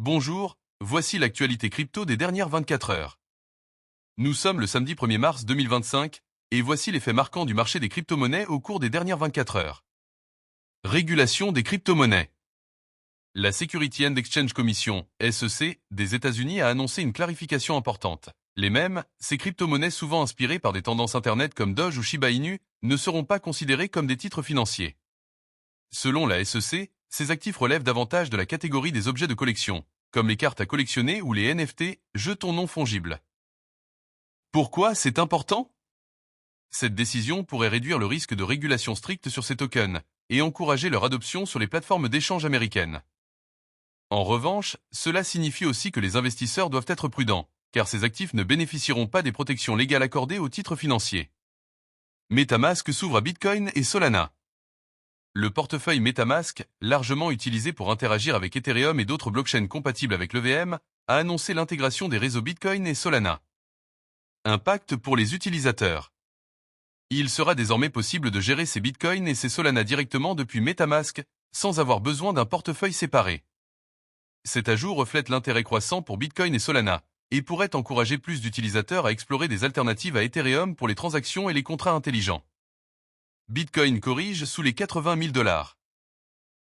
Bonjour, voici l'actualité crypto des dernières 24 heures. Nous sommes le samedi 1er mars 2025, et voici les faits marquants du marché des crypto-monnaies au cours des dernières 24 heures. Régulation des crypto-monnaies. La Security and Exchange Commission, SEC, des États-Unis a annoncé une clarification importante. Les mêmes, ces crypto-monnaies souvent inspirées par des tendances Internet comme Doge ou Shiba Inu, ne seront pas considérées comme des titres financiers. Selon la SEC, ces actifs relèvent davantage de la catégorie des objets de collection, comme les cartes à collectionner ou les NFT, jetons non fongibles. Pourquoi c'est important? Cette décision pourrait réduire le risque de régulation stricte sur ces tokens et encourager leur adoption sur les plateformes d'échange américaines. En revanche, cela signifie aussi que les investisseurs doivent être prudents, car ces actifs ne bénéficieront pas des protections légales accordées aux titres financiers. MetaMask s'ouvre à Bitcoin et Solana. Le portefeuille MetaMask, largement utilisé pour interagir avec Ethereum et d'autres blockchains compatibles avec l'EVM, a annoncé l'intégration des réseaux Bitcoin et Solana. Impact pour les utilisateurs. Il sera désormais possible de gérer ses Bitcoins et ses Solana directement depuis MetaMask, sans avoir besoin d'un portefeuille séparé. Cet ajout reflète l'intérêt croissant pour Bitcoin et Solana, et pourrait encourager plus d'utilisateurs à explorer des alternatives à Ethereum pour les transactions et les contrats intelligents. Bitcoin corrige sous les 80 000 $.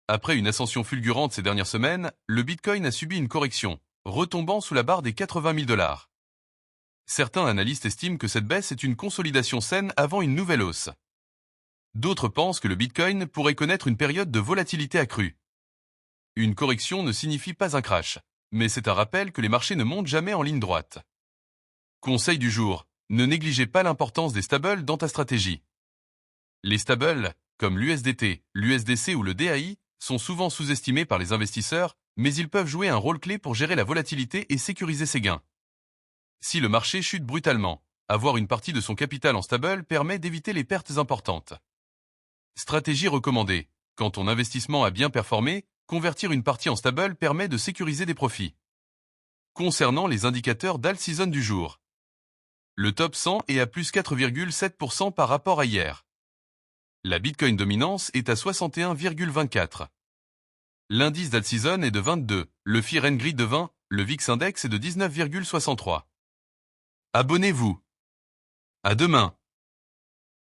Après une ascension fulgurante ces dernières semaines, le Bitcoin a subi une correction, retombant sous la barre des 80 000 $. Certains analystes estiment que cette baisse est une consolidation saine avant une nouvelle hausse. D'autres pensent que le Bitcoin pourrait connaître une période de volatilité accrue. Une correction ne signifie pas un crash, mais c'est un rappel que les marchés ne montent jamais en ligne droite. Conseil du jour, ne négligez pas l'importance des stables dans ta stratégie. Les stables, comme l'USDT, l'USDC ou le DAI, sont souvent sous-estimés par les investisseurs, mais ils peuvent jouer un rôle clé pour gérer la volatilité et sécuriser ses gains. Si le marché chute brutalement, avoir une partie de son capital en stable permet d'éviter les pertes importantes. Stratégie recommandée. Quand ton investissement a bien performé, convertir une partie en stable permet de sécuriser des profits. Concernant les indicateurs d'all-season du jour. Le top 100 est à plus 4,7% par rapport à hier. La Bitcoin dominance est à 61,24. L'indice d'all-season est de 22, le Fear and Greed de 20, le VIX Index est de 19,63. Abonnez-vous. À demain.